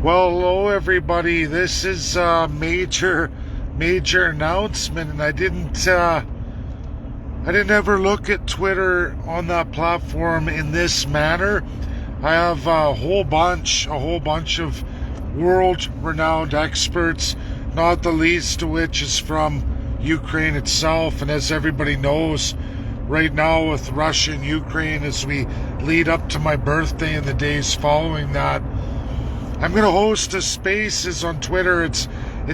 Well, hello everybody. This is a major announcement, and I didn't ever look at Twitter on that platform in this manner. I have a whole bunch of world-renowned experts, not the least of which is from Ukraine itself. And as everybody knows, right now with Russia and Ukraine, as we lead up to my birthday and the days following that, I'm going to host a Spaces on Twitter. It's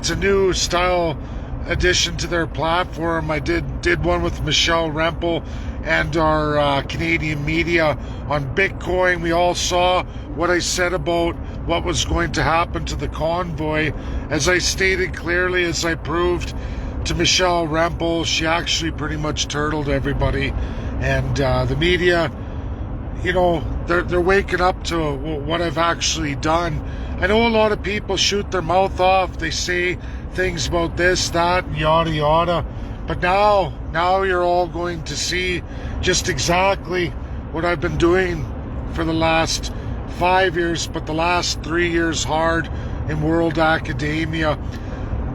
a new style addition to their platform. I did one with Michelle Rempel and our Canadian media on Bitcoin. We all saw what I said about what was going to happen to the convoy. As I stated clearly, as I proved to Michelle Rempel, she actually pretty much turtled everybody. And the media, they're waking up to what I've actually done. I know a lot of people shoot their mouth off. They say things about this, that, and yada yada. But now you're all going to see just exactly what I've been doing for the last 5 years, but the last 3 years hard in world academia.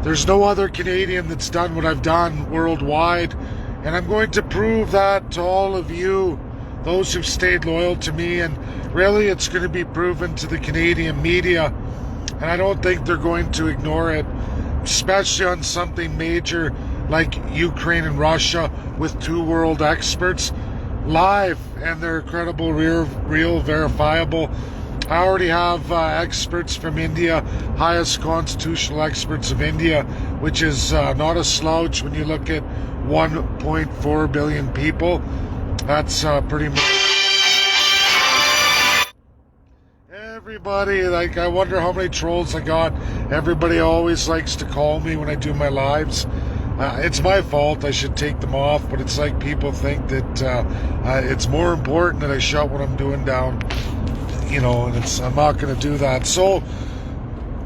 There's no other Canadian that's done what I've done worldwide. And I'm going to prove that to all of you, those who've stayed loyal to me, and really it's going to be proven to the Canadian media, and I don't think they're going to ignore it, especially on something major like Ukraine and Russia with two world experts live, and they're credible, real, verifiable. I already have experts from India, highest constitutional experts of India, which is not a slouch when you look at 1.4 billion people. That's pretty much everybody. Like, I wonder how many trolls I got. Everybody always likes to call me when I do my lives. It's my fault. I should take them off, but it's like people think that it's more important that I shut what I'm doing down. And I'm not going to do that. So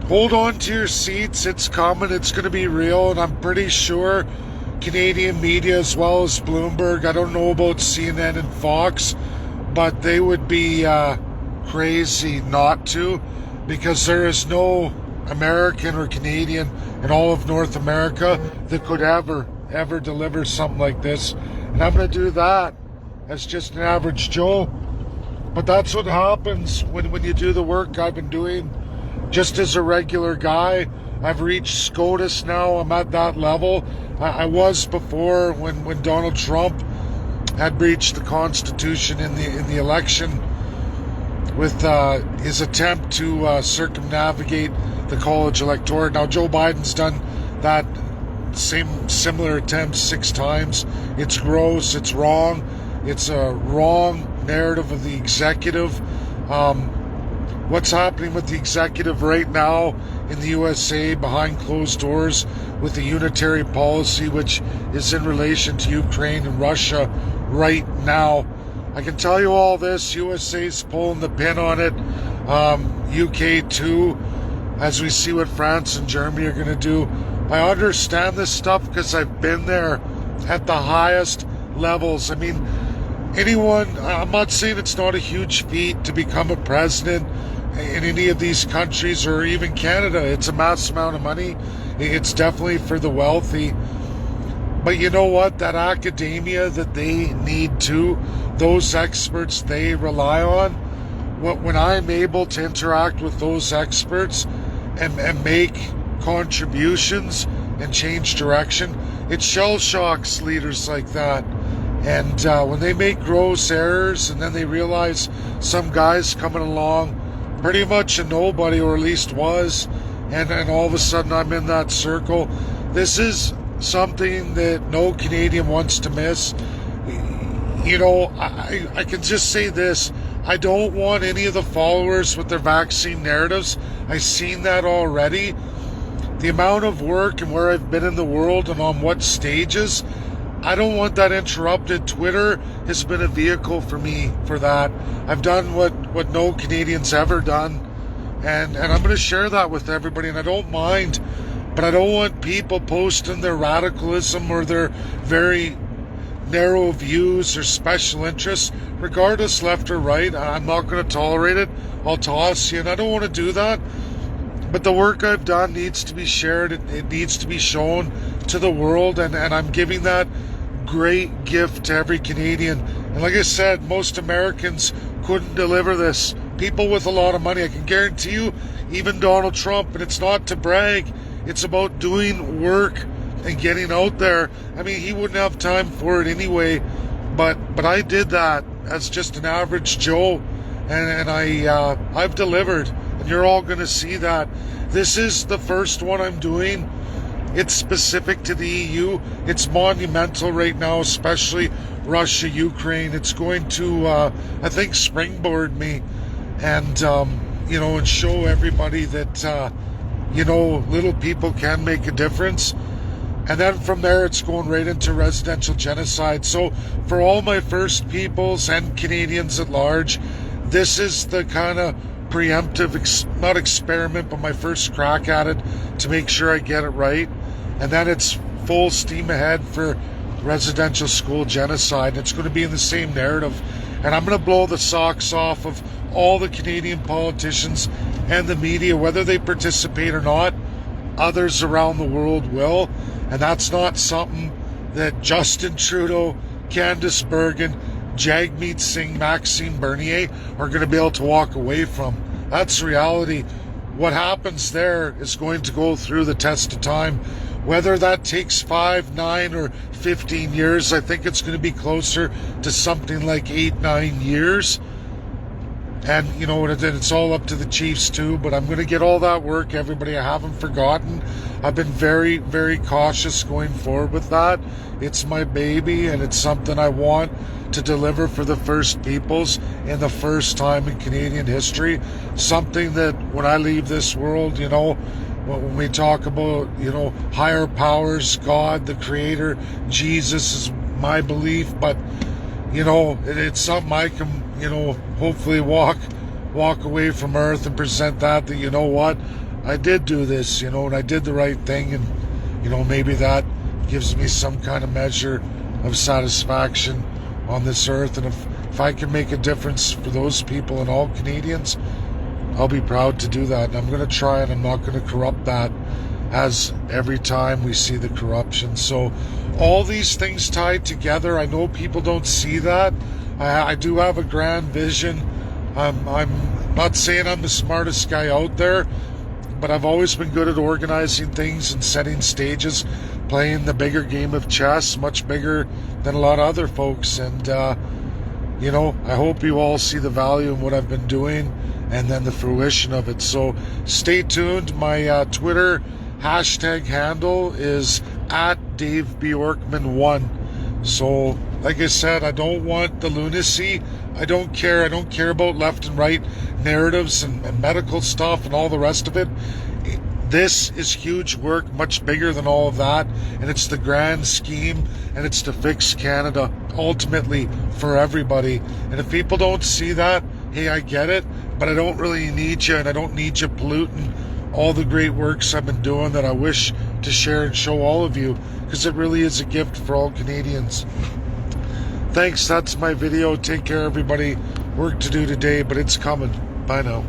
hold on to your seats. It's coming. It's going to be real, and I'm pretty sure Canadian media as well as Bloomberg, I don't know about CNN and Fox, but they would be crazy not to, because there is no American or Canadian in all of North America that could ever deliver something like this. And I'm going to do that as just an average Joe. But that's what happens when you do the work I've been doing just as a regular guy. I've reached SCOTUS now. I'm at that level. I was before when Donald Trump had breached the Constitution in the election with his attempt to circumnavigate the college electorate. Now Joe Biden's done that similar attempt 6 times. It's gross. It's wrong. It's a wrong narrative of the executive. What's happening with the executive right now in the USA behind closed doors with the unitary policy, which is in relation to Ukraine and Russia right now. I can tell you all this. USA's pulling the pin on it. UK too, as we see what France and Germany are going to do. I understand this stuff because I've been there at the highest levels. I mean, I'm not saying it's not a huge feat to become a president in any of these countries or even Canada. It's a mass amount of money. It's definitely for the wealthy. But you know what? That academia that they need to, those experts they rely on, when I'm able to interact with those experts and make contributions and change direction, it shell shocks leaders like that. And when they make gross errors and then they realize some guy's coming along, pretty much a nobody, or at least was, and all of a sudden I'm in that circle. This is something that no Canadian wants to miss. I can just say this. I don't want any of the followers with their vaccine narratives. I've seen that already. The amount of work and where I've been in the world and on what stages, I don't want that interrupted. Twitter has been a vehicle for me for that. I've done what no Canadian's ever done, and I'm going to share that with everybody, and I don't mind, but I don't want people posting their radicalism or their very narrow views or special interests, regardless left or right. I'm not going to tolerate it. I'll toss you, and I don't want to do that. But the work I've done needs to be shared. It needs to be shown to the world, and I'm giving that great gift to every Canadian. And like I said, most Americans couldn't deliver this. People with a lot of money, I can guarantee you, even Donald Trump, and it's not to brag, it's about doing work and getting out there. I mean, he wouldn't have time for it anyway, but I did that as just an average Joe, and I've delivered, and you're all going to see that. This is the first one I'm doing. It's specific to the EU. It's monumental right now, especially Russia, Ukraine. It's going to, I think, springboard me and, and show everybody that, little people can make a difference. And then from there, it's going right into residential genocide. So for all my First Peoples and Canadians at large, this is the kind of preemptive, not experiment, but my first crack at it to make sure I get it right. And then it's full steam ahead for residential school genocide. It's going to be in the same narrative. And I'm going to blow the socks off of all the Canadian politicians and the media, whether they participate or not. Others around the world will. And that's not something that Justin Trudeau, Candice Bergen, Jagmeet Singh, Maxime Bernier are going to be able to walk away from. That's reality. What happens there is going to go through the test of time. Whether that takes 5, 9, or 15 years, I think it's going to be closer to something like 8, 9 years. And, it's all up to the Chiefs too, but I'm going to get all that work, everybody. I haven't forgotten. I've been very, very cautious going forward with that. It's my baby, and it's something I want to deliver for the First Peoples in the first time in Canadian history. Something that when I leave this world, when we talk about, higher powers, God, the Creator, Jesus is my belief, but, it's something I can, hopefully walk away from Earth and present that, you know what, I did do this, and I did the right thing, and, maybe that gives me some kind of measure of satisfaction on this earth. And if I can make a difference for those people and all Canadians, I'll be proud to do that. And I'm going to try, and I'm not going to corrupt that, as every time we see the corruption. So all these things tied together, I know people don't see that. I do have a grand vision. I'm not saying I'm the smartest guy out there, but I've always been good at organizing things and setting stages, playing the bigger game of chess, much bigger than a lot of other folks. And, I hope you all see the value in what I've been doing and then the fruition of it. So stay tuned. My Twitter hashtag handle is @DaveBjorkman1. So, like I said, I don't want the lunacy. I don't care. I don't care about left and right narratives and medical stuff and all the rest of it. This is huge work, much bigger than all of that, and it's the grand scheme, and it's to fix Canada, ultimately, for everybody. And if people don't see that, hey, I get it, but I don't really need you, and I don't need you polluting all the great works I've been doing that I wish to share and show all of you, because it really is a gift for all Canadians. Thanks, that's my video. Take care, everybody. Work to do today, but it's coming. Bye now.